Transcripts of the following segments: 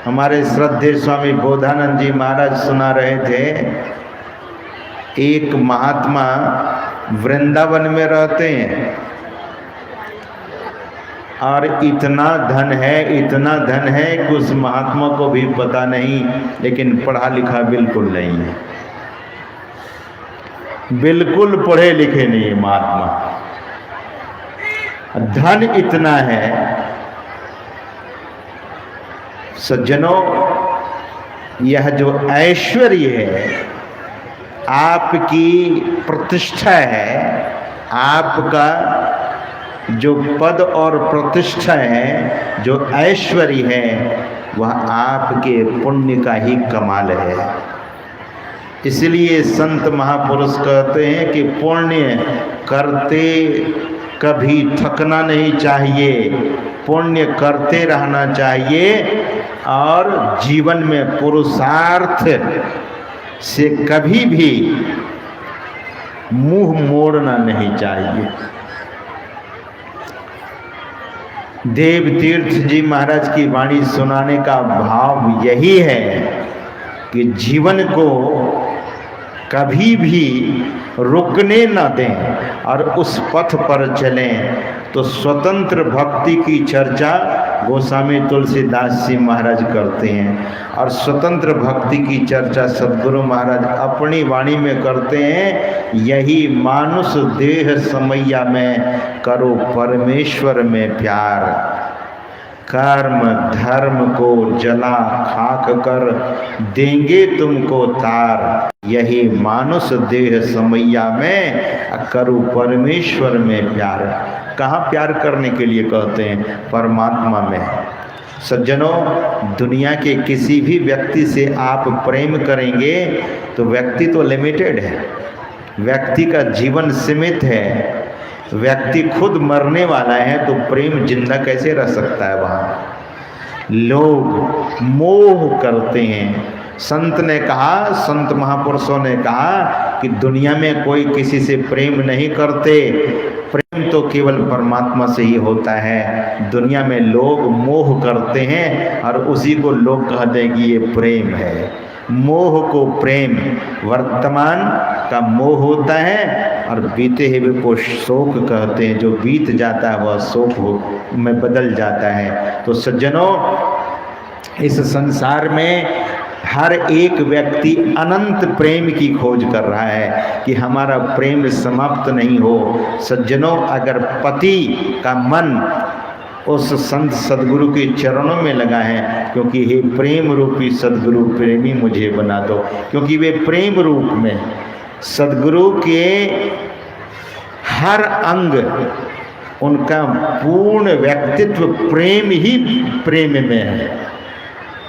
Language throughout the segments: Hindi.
हमारे श्रद्धेय स्वामी बोधानंद जी महाराज सुना रहे थे, एक महात्मा वृंदावन में रहते हैं और इतना धन है कि उस महात्मा को भी पता नहीं, लेकिन पढ़ा लिखा बिल्कुल नहीं है, बिल्कुल पढ़े लिखे नहीं महात्मा। धन इतना है सज्जनों, यह जो ऐश्वर्य है, आपकी प्रतिष्ठा है, आपका जो पद और प्रतिष्ठा है, जो ऐश्वर्य है, वह आपके पुण्य का ही कमाल है। इसलिए संत महापुरुष कहते हैं कि पुण्य करते कभी थकना नहीं चाहिए, पुण्य करते रहना चाहिए और जीवन में पुरुषार्थ से कभी भी मुंह मोड़ना नहीं चाहिए। देव तीर्थ जी महाराज की वाणी सुनाने का भाव यही है कि जीवन को कभी भी रुकने न दें और उस पथ पर चलें। तो स्वतंत्र भक्ति की चर्चा गोस्वामी तुलसीदास जी महाराज करते हैं और स्वतंत्र भक्ति की चर्चा सद्गुरु महाराज अपनी वाणी में करते हैं। यही मानुष देह समैया में करो परमेश्वर में प्यार, कर्म धर्म को जला खाक कर देंगे तुमको तार। यही मानुष देह समैया में करो परमेश्वर में प्यार। कहाँ प्यार करने के लिए कहते हैं? परमात्मा में। सज्जनों, दुनिया के किसी भी व्यक्ति से आप प्रेम करेंगे तो व्यक्ति तो लिमिटेड है, व्यक्ति का जीवन सीमित है, व्यक्ति खुद मरने वाला है, तो प्रेम जिंदा कैसे रह सकता है? वहाँ लोग मोह करते हैं। संत ने कहा, संत महापुरुषों ने कहा कि दुनिया में कोई किसी से प्रेम नहीं करते, प्रेम तो केवल परमात्मा से ही होता है। दुनिया में लोग मोह करते हैं और उसी को लोग कहते हैं कि ये प्रेम है। मोह को प्रेम, वर्तमान का मोह होता है और बीते हुए को शोक कहते हैं। जो बीत जाता है वह शोक में बदल जाता है। तो सज्जनों, इस संसार में हर एक व्यक्ति अनंत प्रेम की खोज कर रहा है कि हमारा प्रेम समाप्त नहीं हो। सज्जनों, अगर पति का मन उस संत सदगुरु के चरणों में लगा है, क्योंकि हे प्रेम रूपी सदगुरु प्रेमी मुझे बना दो, क्योंकि वे प्रेम रूप में सदगुरु के हर अंग, उनका पूर्ण व्यक्तित्व प्रेम ही प्रेम में है।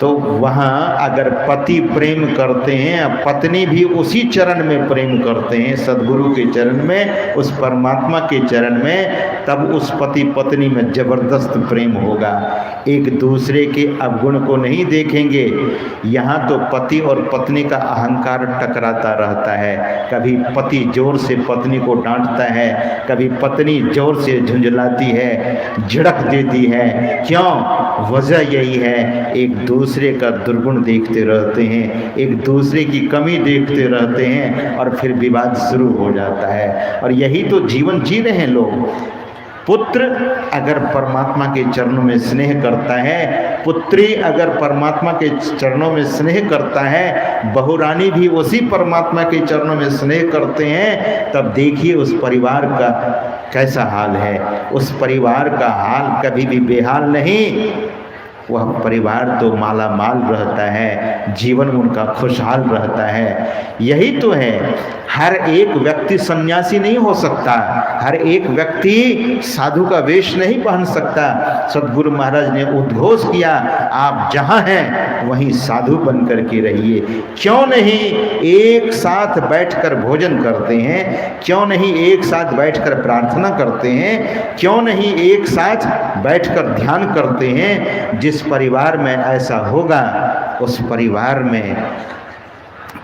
तो वहाँ अगर पति प्रेम करते हैं, पत्नी भी उसी चरण में प्रेम करते हैं, सदगुरु के चरण में, उस परमात्मा के चरण में, तब उस पति पत्नी में जबरदस्त प्रेम होगा। एक दूसरे के अवगुण को नहीं देखेंगे। यहाँ तो पति और पत्नी का अहंकार टकराता रहता है। कभी पति जोर से पत्नी को डांटता है, कभी पत्नी जोर से झुंझलाती है, झिड़क देती है। क्यों? वजह यही है, एक दूसरे का दुर्गुण देखते रहते हैं, एक दूसरे की कमी देखते रहते हैं और फिर विवाद शुरू हो जाता है। और यही तो जीवन जी रहे हैं लोग। पुत्र अगर परमात्मा के चरणों में स्नेह करता है, पुत्री अगर परमात्मा के चरणों में स्नेह करता है, बहुरानी भी उसी परमात्मा के चरणों में स्नेह करते हैं, तब देखिए उस परिवार का कैसा हाल है। उस परिवार का हाल कभी भी बेहाल नहीं, वह परिवार तो माला माल रहता है, जीवन उनका खुशहाल रहता है। यही तो है, हर एक व्यक्ति सन्यासी नहीं हो सकता, हर एक व्यक्ति साधु का वेश नहीं पहन सकता। सद्गुरु महाराज ने उद्घोष किया, आप जहाँ हैं वहीं साधु बन कर के रहिए। क्यों नहीं एक साथ बैठकर भोजन करते हैं? क्यों नहीं एक साथ बैठकर प्रार्थना करते हैं? क्यों नहीं एक साथ बैठकर ध्यान करते हैं? जिस परिवार में ऐसा होगा, उस परिवार में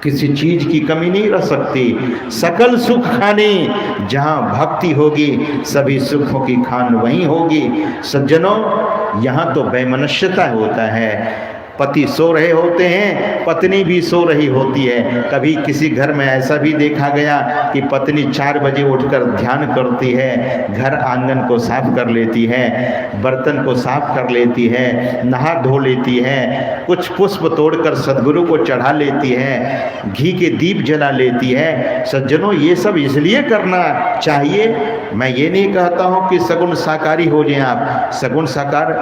किसी चीज की कमी नहीं रह सकती। सकल सुख खानी, जहाँ भक्ति होगी सभी सुखों की खान वहीं होगी। सज्जनों, यहाँ तो वैमनस्यता होता है। पति सो रहे होते हैं, पत्नी भी सो रही होती है। कभी किसी घर में ऐसा भी देखा गया कि पत्नी 4 बजे उठकर ध्यान करती है, घर आंगन को साफ कर लेती है, बर्तन को साफ कर लेती है, नहा धो लेती है, कुछ पुष्प तोड़कर सद्गुरु को चढ़ा लेती है, घी के दीप जला लेती है। सज्जनों, ये सब इसलिए करना चाहिए। मैं ये नहीं कहता हूँ कि सगुण साकारी हो जाएं आप। सगुण साकार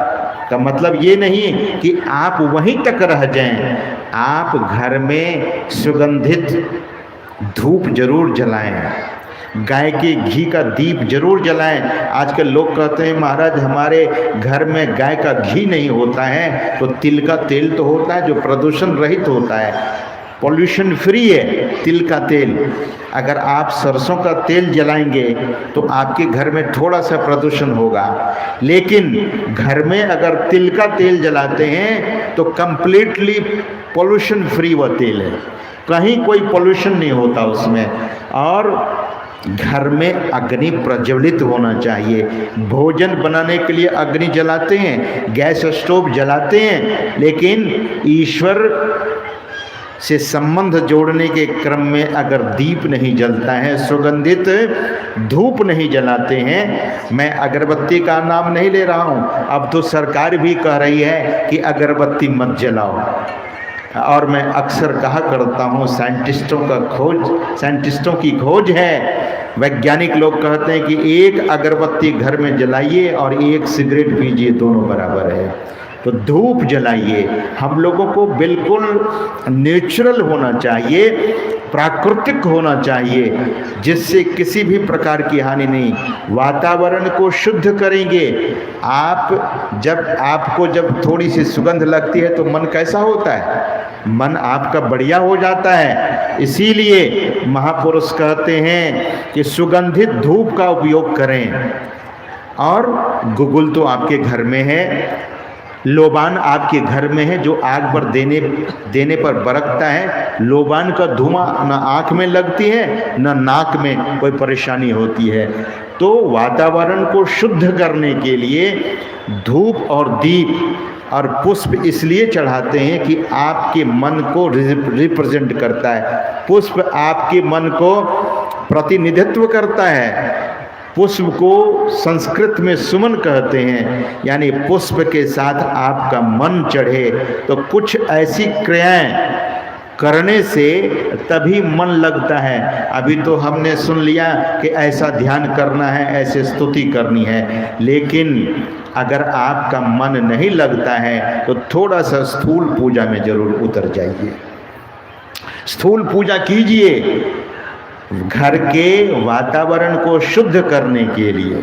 का मतलब ये नहीं कि आप वहीं तक रह जाएं। आप घर में सुगंधित धूप जरूर जलाएं, गाय के घी का दीप जरूर जलाएं। आजकल लोग कहते हैं महाराज हमारे घर में गाय का घी नहीं होता है, तो तिल का तेल तो होता है जो प्रदूषण रहित होता है, पॉल्यूशन फ्री है तिल का तेल। अगर आप सरसों का तेल जलाएंगे तो आपके घर में थोड़ा सा प्रदूषण होगा, लेकिन घर में अगर तिल का तेल जलाते हैं तो कंप्लीटली पॉल्यूशन फ्री वह तेल है, कहीं कोई पॉल्यूशन नहीं होता उसमें। और घर में अग्नि प्रज्वलित होना चाहिए। भोजन बनाने के लिए अग्नि जलाते हैं, गैस स्टोव जलाते हैं, लेकिन ईश्वर से संबंध जोड़ने के क्रम में अगर दीप नहीं जलता है, सुगंधित धूप नहीं जलाते हैं। मैं अगरबत्ती का नाम नहीं ले रहा हूँ, अब तो सरकार भी कह रही है कि अगरबत्ती मत जलाओ। और मैं अक्सर कहा करता हूँ साइंटिस्टों की खोज है, वैज्ञानिक लोग कहते हैं कि एक अगरबत्ती घर में जलाइए और एक सिगरेट पीजिए, दोनों बराबर है। तो धूप जलाइए। हम लोगों को बिल्कुल नेचुरल होना चाहिए, प्राकृतिक होना चाहिए, जिससे किसी भी प्रकार की हानि नहीं। वातावरण को शुद्ध करेंगे आप। आपको जब थोड़ी सी सुगंध लगती है तो मन कैसा होता है? मन आपका बढ़िया हो जाता है। इसीलिए महापुरुष कहते हैं कि सुगंधित धूप का उपयोग करें। और गुगुल तो आपके घर में है, लोबान आपके घर में है जो आग पर देने पर बरकता है। लोबान का धुआं न आँख में लगती है न नाक में कोई परेशानी होती है। तो वातावरण को शुद्ध करने के लिए धूप और दीप और पुष्प इसलिए चढ़ाते हैं कि आपके मन को रिप्रेजेंट करता है। पुष्प आपके मन को प्रतिनिधित्व करता है। पुष्प को संस्कृत में सुमन कहते हैं, यानी पुष्प के साथ आपका मन चढ़े तो कुछ ऐसी क्रियाएं करने से तभी मन लगता है। अभी तो हमने सुन लिया कि ऐसा ध्यान करना है, ऐसे स्तुति करनी है, लेकिन अगर आपका मन नहीं लगता है तो थोड़ा सा स्थूल पूजा में जरूर उतर जाइए। स्थूल पूजा कीजिए घर के वातावरण को शुद्ध करने के लिए,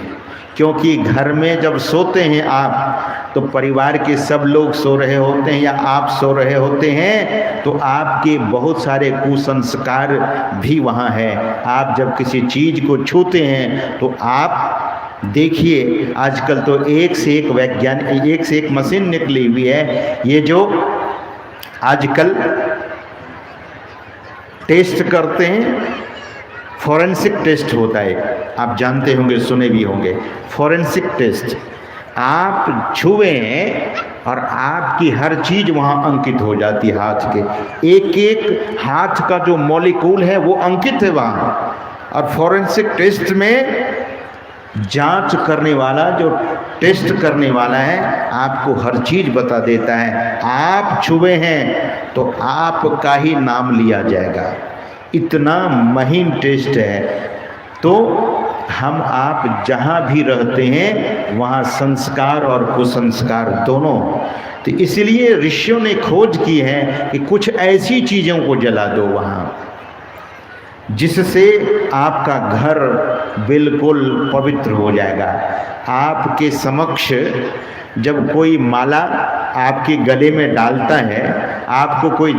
क्योंकि घर में जब सोते हैं आप तो परिवार के सब लोग सो रहे होते हैं या आप सो रहे होते हैं, तो आपके बहुत सारे कुसंस्कार भी वहाँ है। आप जब किसी चीज़ को छूते हैं तो आप देखिए, आजकल तो एक से एक मशीन निकली हुई है। ये जो आजकल टेस्ट करते हैं, फॉरेंसिक टेस्ट होता है, आप जानते होंगे, सुने भी होंगे। फॉरेंसिक टेस्ट, आप छुएं और आपकी हर चीज़ वहाँ अंकित हो जाती है। हाथ के एक एक हाथ का जो मॉलिक्यूल है वो अंकित है वहाँ। और फॉरेंसिक टेस्ट में जांच करने वाला, जो टेस्ट करने वाला है, आपको हर चीज़ बता देता है। आप छुए हैं तो आपका ही नाम लिया जाएगा, इतना महीन टेस्ट है। तो हम आप जहाँ भी रहते हैं वहाँ संस्कार और कुसंस्कार दोनों। तो इसलिए ऋषियों ने खोज की है कि कुछ ऐसी चीज़ों को जला दो वहाँ जिससे आपका घर बिल्कुल पवित्र हो जाएगा। आपके समक्ष जब कोई माला आपके गले में डालता है, आपको कोई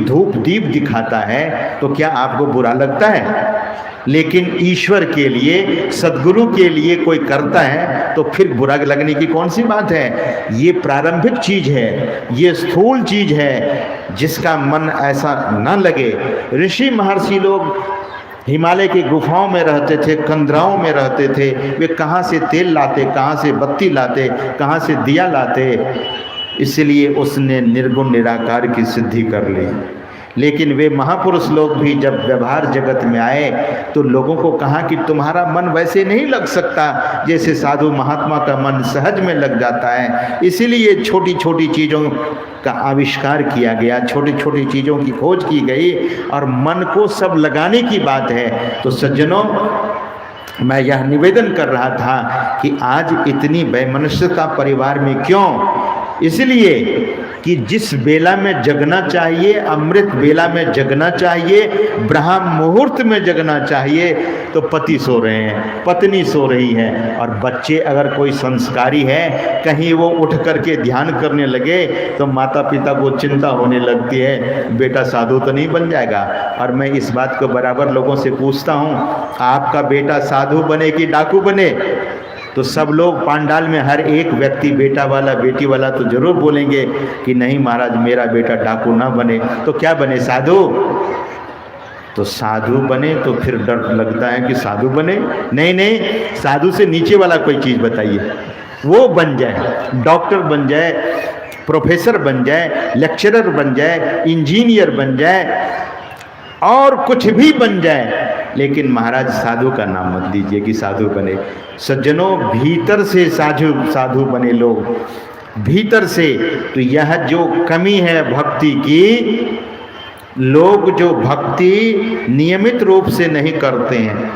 धूप दीप दिखाता है, तो क्या आपको बुरा लगता है? लेकिन ईश्वर के लिए, सद्गुरु के लिए कोई करता है तो फिर बुरा लगने की कौन सी बात है? ये प्रारंभिक चीज़ है, ये स्थूल चीज़ है, जिसका मन ऐसा न लगे। ऋषि महर्षि लोग हिमालय की गुफाओं में रहते थे, कंदराओं में रहते थे। वे कहाँ से तेल लाते, कहाँ से बत्ती लाते, कहाँ से दिया लाते, इसलिए उसने निर्गुण निराकार की सिद्धि कर ली। लेकिन वे महापुरुष लोग भी जब व्यवहार जगत में आए तो लोगों को कहा कि तुम्हारा मन वैसे नहीं लग सकता जैसे साधु महात्मा का मन सहज में लग जाता है। इसीलिए छोटी छोटी चीज़ों का आविष्कार किया गया, छोटी छोटी चीज़ों की खोज की गई और मन को सब लगाने की बात है। तो सज्जनों, मैं यह निवेदन कर रहा था कि आज इतनी वैमनस्यता परिवार में क्यों? इसलिए कि जिस बेला में जगना चाहिए, अमृत बेला में जगना चाहिए, ब्रह्म मुहूर्त में जगना चाहिए, तो पति सो रहे हैं, पत्नी सो रही है, और बच्चे अगर कोई संस्कारी है कहीं वो उठ करके ध्यान करने लगे तो माता पिता को चिंता होने लगती है, बेटा साधु तो नहीं बन जाएगा। और मैं इस बात को बराबर लोगों से पूछता हूँ, आपका बेटा साधु बने कि डाकू बने? तो सब लोग पांडाल में हर एक व्यक्ति बेटा वाला बेटी वाला तो जरूर बोलेंगे कि नहीं महाराज, मेरा बेटा डाकू ना बने। तो क्या बने? साधु। तो साधु बने तो फिर डर लगता है कि साधु बने। नहीं नहीं, साधु से नीचे वाला कोई चीज़ बताइए, वो बन जाए, डॉक्टर बन जाए, प्रोफेसर बन जाए, लेक्चरर बन जाए, इंजीनियर बन जाए, और कुछ भी बन जाए, लेकिन महाराज साधु का नाम मत दीजिए कि साधु बने। सज्जनों, भीतर से साधु बने लोग, भीतर से। तो यह जो कमी है भक्ति की, लोग जो भक्ति नियमित रूप से नहीं करते हैं,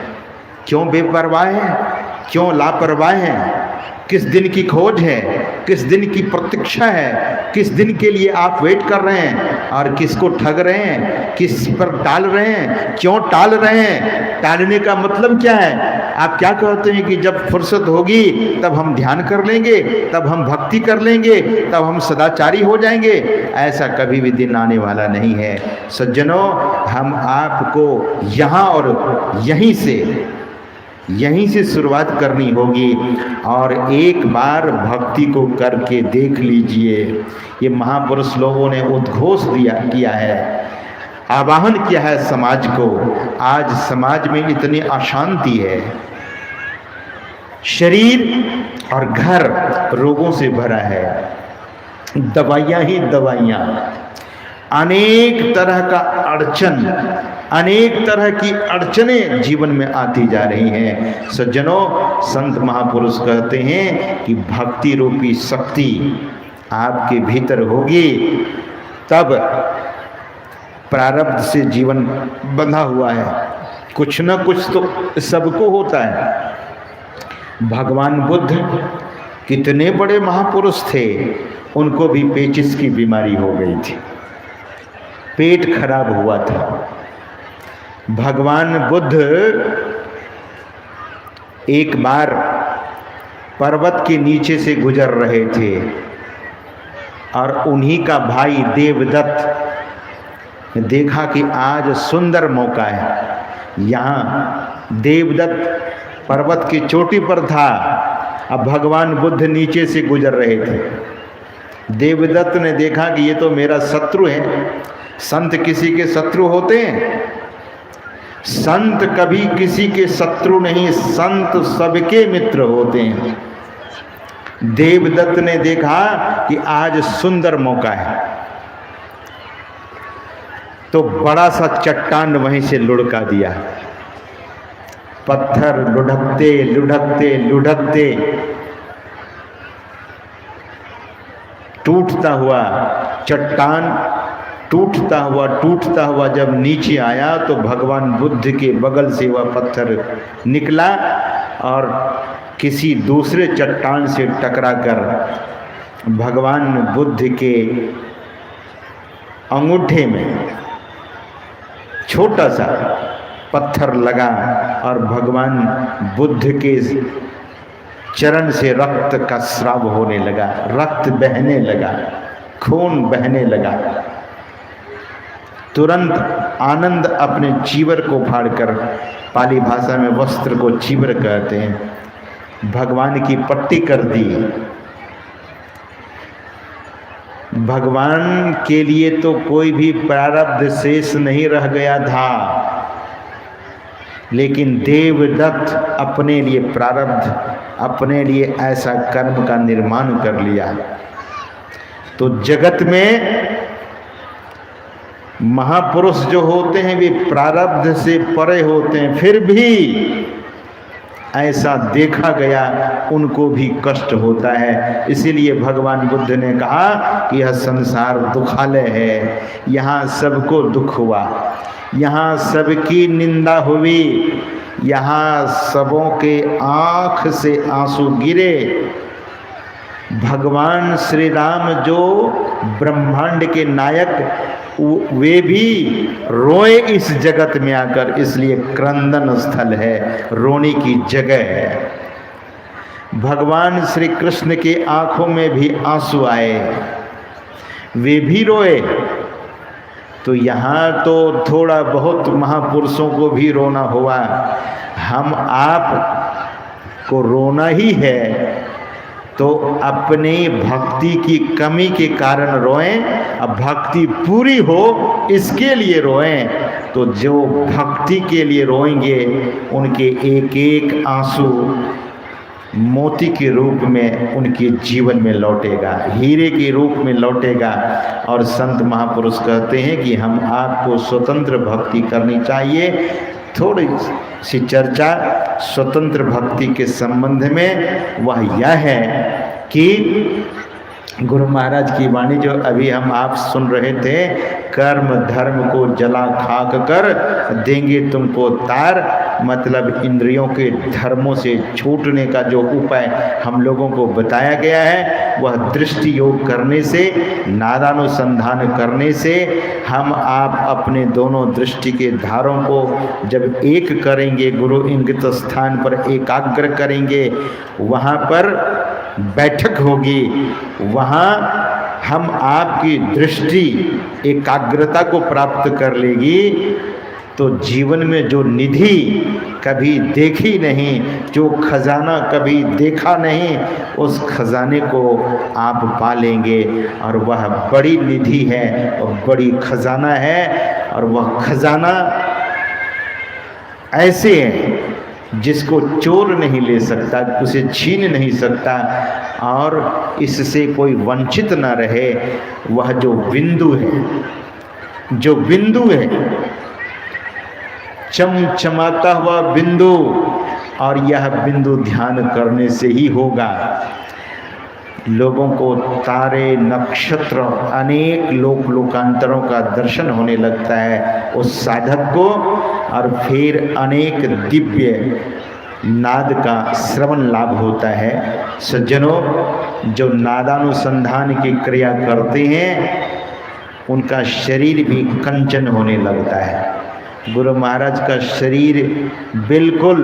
क्यों बेपरवाह हैं, क्यों लापरवाह हैं? किस दिन की खोज है, किस दिन की प्रतीक्षा है, किस दिन के लिए आप वेट कर रहे हैं, और किसको ठग रहे हैं, किस पर टाल रहे हैं, क्यों टाल रहे हैं? टालने का मतलब क्या है? आप क्या कहते हैं कि जब फुर्सत होगी तब हम ध्यान कर लेंगे, तब हम भक्ति कर लेंगे, तब हम सदाचारी हो जाएंगे। ऐसा कभी भी दिन आने वाला नहीं है। सज्जनों, हम आपको यहाँ और यहीं से शुरुआत करनी होगी, और एक बार भक्ति को करके देख लीजिए। ये महापुरुष लोगों ने उद्घोष किया है, आवाहन किया है समाज को। आज समाज में इतनी अशांति है, शरीर और घर रोगों से भरा है, दवाइयाँ ही दवाइयाँ, अनेक तरह का अड़चन, अनेक तरह की अड़चनें जीवन में आती जा रही हैं। सज्जनों, संत महापुरुष कहते हैं कि भक्ति रूपी शक्ति आपके भीतर होगी, तब प्रारब्ध से जीवन बंधा हुआ है, कुछ न कुछ तो सबको होता है। भगवान बुद्ध कितने बड़े महापुरुष थे, उनको भी पेचिस की बीमारी हो गई थी, पेट खराब हुआ था। भगवान बुद्ध एक बार पर्वत के नीचे से गुजर रहे थे, और उन्हीं का भाई देवदत्त ने देखा कि आज सुंदर मौका है। यहाँ देवदत्त पर्वत की चोटी पर था, अब भगवान बुद्ध नीचे से गुजर रहे थे। देवदत्त ने देखा कि ये तो मेरा शत्रु है। संत किसी के शत्रु होते हैं? संत कभी किसी के शत्रु नहीं, संत सबके मित्र होते हैं। देवदत्त ने देखा कि आज सुंदर मौका है, तो बड़ा सा चट्टान वहीं से लुढ़का दिया। पत्थर लुढ़कते लुढ़कते लुढ़कते टूटता हुआ, चट्टान टूटता हुआ जब नीचे आया तो भगवान बुद्ध के बगल से वह पत्थर निकला और किसी दूसरे चट्टान से टकराकर भगवान बुद्ध के अंगूठे में छोटा सा पत्थर लगा, और भगवान बुद्ध के चरण से रक्त का स्राव होने लगा, रक्त बहने लगा, खून बहने लगा। तुरंत आनंद अपने चीवर को फाड़कर, पाली भाषा में वस्त्र को चीवर कहते हैं, भगवान की पट्टी कर दी। भगवान के लिए तो कोई भी प्रारब्ध शेष नहीं रह गया था, लेकिन देवदत्त अपने लिए प्रारब्ध, अपने लिए ऐसा कर्म का निर्माण कर लिया। तो जगत में महापुरुष जो होते हैं वे प्रारब्ध से परे होते हैं, फिर भी ऐसा देखा गया उनको भी कष्ट होता है। इसीलिए भगवान बुद्ध ने कहा कि यह संसार दुखालय है, यहाँ सबको दुख हुआ, यहाँ सबकी निंदा हुई, यहाँ सबों के आँख से आंसू गिरे। भगवान श्री राम जो ब्रह्मांड के नायक, वे भी रोए इस जगत में आकर, इसलिए क्रंदन स्थल है, रोने की जगह है। भगवान श्री कृष्ण के आंखों में भी आंसू आए, वे भी रोए। तो यहाँ तो थोड़ा बहुत महापुरुषों को भी रोना हुआ, हम आप को रोना ही है तो अपनी भक्ति की कमी के कारण रोएं। अब भक्ति पूरी हो इसके लिए रोएं, तो जो भक्ति के लिए रोएंगे उनके एक एक आंसू मोती के रूप में उनके जीवन में लौटेगा, हीरे के रूप में लौटेगा। और संत महापुरुष कहते हैं कि हम आपको स्वतंत्र भक्ति करनी चाहिए। थोड़ी सी चर्चा स्वतंत्र भक्ति के संबंध में, वह यह है कि गुरु महाराज की वाणी जो अभी हम आप सुन रहे थे, कर्म धर्म को जला खाक कर देंगे तुमको तार, मतलब इंद्रियों के धर्मों से छूटने का जो उपाय हम लोगों को बताया गया है, वह दृष्टि योग करने से, नादानुसंधान करने से, हम आप अपने दोनों दृष्टि के धारों को जब एक करेंगे, गुरु इंगित स्थान पर एकाग्र करेंगे, वहाँ पर बैठक होगी, वहाँ हम आपकी दृष्टि एकाग्रता को प्राप्त कर लेगी, तो जीवन में जो निधि कभी देखी नहीं, जो खजाना कभी देखा नहीं, उस खजाने को आप पा लेंगे। और वह बड़ी निधि है और बड़ी खजाना है, और वह खजाना ऐसे है जिसको चोर नहीं ले सकता, उसे छीन नहीं सकता, और इससे कोई वंचित न रहे। वह जो बिंदु है, जो बिंदु है, चमचमाता हुआ बिंदु, और यह बिंदु ध्यान करने से ही होगा। लोगों को तारे, नक्षत्र, अनेक लोक लोकांतरों का दर्शन होने लगता है उस साधक को, और फिर अनेक दिव्य नाद का श्रवण लाभ होता है। सज्जनों, जो नादानुसंधान की क्रिया करते हैं उनका शरीर भी कंचन होने लगता है। गुरु महाराज का शरीर बिल्कुल